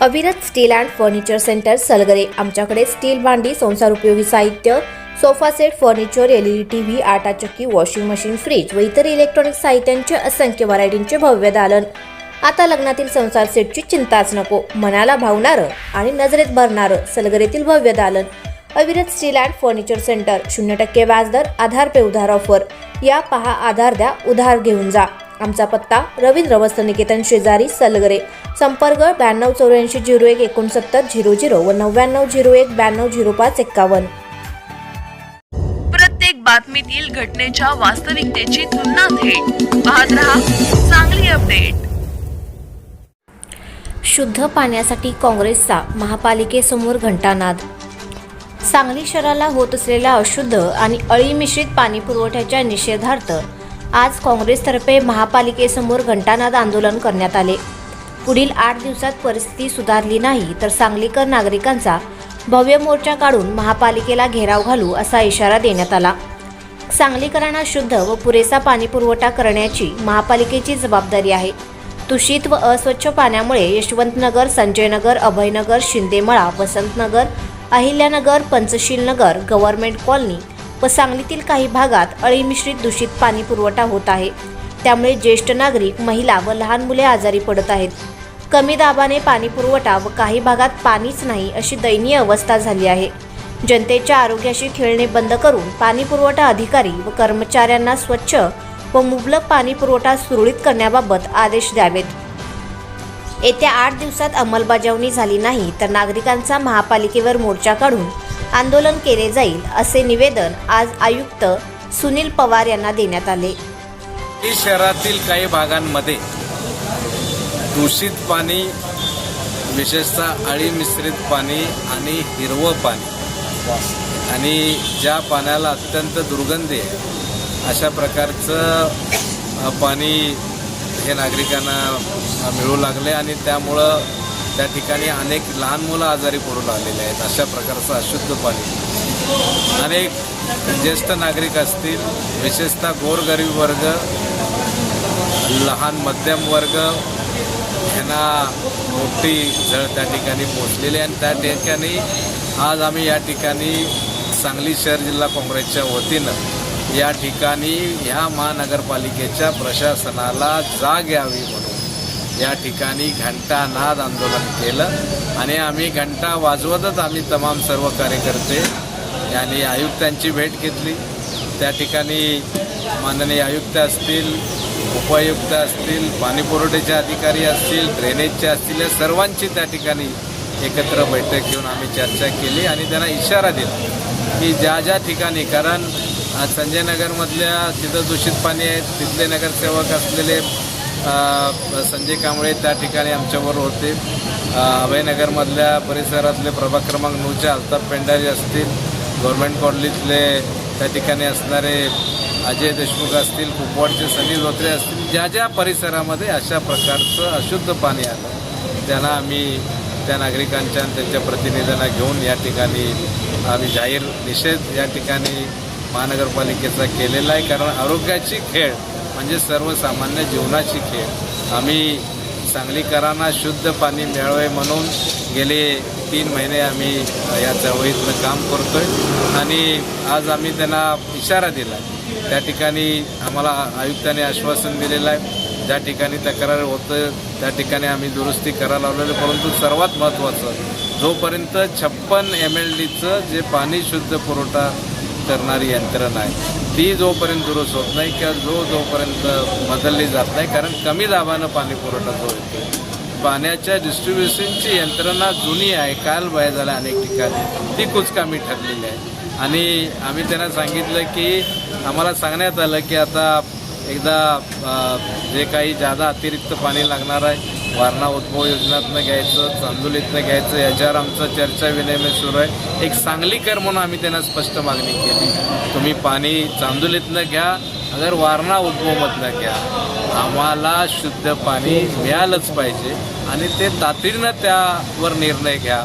अविरत steel and furniture centre Salgare. आमच्याकडे steel भांडी, संसार उपयोगी साहित्य, sofa set, furniture, LED TV, आटा चक्की, वॉशिंग मशीन, फ्रीज व इतर इलेक्ट्रॉनिक साहित्यांचे असंख्य व्हरायटींचे भव्य दालन। आता लग्नातील संसार सेटची चिंताच नको, मनाला भावणारं आणि नजरेत भरणारं सलगरेतील भव्य दालन। अविरत स्टील अँड फर्निचर सेंटर, 0% व्याजदर, आधार पे उधार ऑफर। या पहा, आधार द्या, उधार घेऊन जा। आमचा पत्ता रवींद्र वस्त्र निकेतन शेजारी सलगरे। संपर्क 9284016900 व 9901920551। प्रत्येक बातमीतील घटनेच्या वास्तविकतेची तुलना थेट पाहत रहा चांगली अपडेट। शुद्ध पाण्यासाठी काँग्रेसचा महापालिकेसमोर घंटानाद। सांगली शहराला होत असलेल्या अशुद्ध आणि अळी मिश्रित पाणी पुरवठ्याच्या निषेधार्थ आज काँग्रेसतर्फे महापालिकेसमोर घंटानाद आंदोलन करण्यात आले। पुढील 8 दिवसात परिस्थिती सुधारली नाही तर सांगलीकर नागरिकांचा भव्य मोर्चा काढून महापालिकेला घेराव घालू असा इशारा देण्यात आला। सांगलीकरांना शुद्ध व पुरेसा पाणी पुरवठा करण्याची महापालिकेची जबाबदारी आहे। दूषित व अस्वच्छ पाण्यामुळे यशवंतनगर, संजयनगर, अभयनगर, शिंदेमळा, वसंतनगर, अहिल्यानगर, पंचशीलनगर, गव्हर्नमेंट कॉलनी व सांगलीतील काही भागात अळी मिश्रित दूषित पाणी पुरवठा होत आहे। त्यामुळे ज्येष्ठ नागरिक, महिला व लहान मुले आजारी पडत आहेत। कमी दाबाने पाणी पुरवठा व काही भागात पाणीच नाही अशी दयनीय अवस्था झाली आहे। जनतेच्या आरोग्याशी खेळणे बंद करून पाणी पुरवठा अधिकारी व कर्मचाऱ्यांना स्वच्छ व मुबलक पाणी पुरवठा सुरळीत करण्याबाबत आदेश द्यावेत। येत्या 8 दिवसात अंमलबजावणी झाली नाही तर नागरिकांचा महापालिकेवर मोर्चा काढून आंदोलन केले जाईल असे निवेदन आज आयुक्त सुनील पवार यांना देण्यात आले। शहरातील काही भागांमध्ये दूषित पाणी, विशेषतः अळी मिश्रित पाणी आणि हिरवं पाणी आणि ज्या पाण्याला अत्यंत दुर्गंधी आहे अशा प्रकारचं पाणी हे नागरिकांना मिळू लागले आणि त्यामुळं त्या ठिकाणी अनेक लहान मुलं आजारी पडू लागलेले आहेत। अशा प्रकारचं अशुद्ध पाणी अनेक ज्येष्ठ नागरिक असतील, विशेषतः गोरगरीब वर्ग, लहान मध्यम वर्ग यांना मोठी झळ त्या ठिकाणी पोचलेली आहे। आणि त्या ठिकाणी आज आम्ही या ठिकाणी सांगली शहर जिल्हा काँग्रेसच्या वतीनं या ठिकाणी ह्या महानगरपालिकेच्या प्रशासनाला जाग यावी म्हणून या ठिकाणी घंटानाद आंदोलन केलं आणि आम्ही घंटा वाजवतच आम्ही तमाम सर्व कार्यकर्ते यांनी आयुक्तांची भेट घेतली। त्या ठिकाणी माननीय आयुक्त असतील, उपायुक्त असतील, पाणीपुरवठ्याचे अधिकारी असतील, ड्रेनेजचे असतील, या सर्वांची त्या ठिकाणी एकत्र बैठक घेऊन आम्ही चर्चा केली आणि त्यांना इशारा दिला की ज्या ज्या ठिकाणी, कारण संजयनगरमधल्या तिथं दूषित पाणी आहे, तिथले नगरसेवक असलेले संजय कांबळे त्या ठिकाणी आमच्याबरोबर होते। अभयनगरमधल्या परिसरातले प्रभाग क्रमांक 9चे अल्ताफ पेंडारी असतील, गव्हर्नमेंट कॉलनीतले त्या ठिकाणी असणारे अजय देशमुख असतील, कुपवाडचे सनी धोत्रे असतील, ज्या ज्या परिसरामध्ये अशा प्रकारचं अशुद्ध पाणी आलं त्यांना आम्ही त्या नागरिकांच्या आणि त्यांच्या प्रतिनिधींना घेऊन या ठिकाणी आम्ही जाहीर निषेध या ठिकाणी महानगरपालिकेचा केलेला आहे। कारण आरोग्याची खेळ म्हणजे सर्वसामान्य जीवनाची खेळ। आम्ही सांगलीकरांना शुद्ध पाणी मिळावे म्हणून गेले 3 महिने आम्ही या चळवळीतनं काम करतोय आणि आज आम्ही त्यांना इशारा दिला। त्या ठिकाणी आम्हाला आयुक्तांनी आश्वासन दिलेलं आहे, ज्या ठिकाणी तक्रार होतं त्या ठिकाणी आम्ही दुरुस्ती करायला लावलेलं। परंतु सर्वात महत्त्वाचं, जोपर्यंत 56 MLDचं जे पाणी शुद्ध पुरवठा करणारी यंत्रणा आहे ती जोपर्यंत दुरुस्त होत नाही किंवा जोपर्यंत बदलली जात नाही, कारण कमी दाबानं पाणी पुरवठा जो येतो, पाण्याच्या डिस्ट्रीब्युशनची यंत्रणा जुनी आहे, कालबाह्य झाल्या अनेक ठिकाणी, ती कुचकामी ठरलेली आहे। आणि आम्ही त्यांना सांगितलं की आम्हाला सांगण्यात आलं की आता एकदा जे काही जादा अतिरिक्त पाणी लागणार आहे वारणा उद्भव योजनातनं घ्यायचं, चांदोलीतनं घ्यायचं, याच्यावर आमचं चर्चा विनिमय सुरू आहे। एक सांगलीकर म्हणून आम्ही त्यांना स्पष्ट मागणी केली, तुम्ही पाणी चांदोलीतनं घ्या, अगर वारणा उद्भवमधनं घ्या, आम्हाला शुद्ध पाणी मिळालंच पाहिजे आणि ते तातडीनं त्यावर निर्णय घ्या।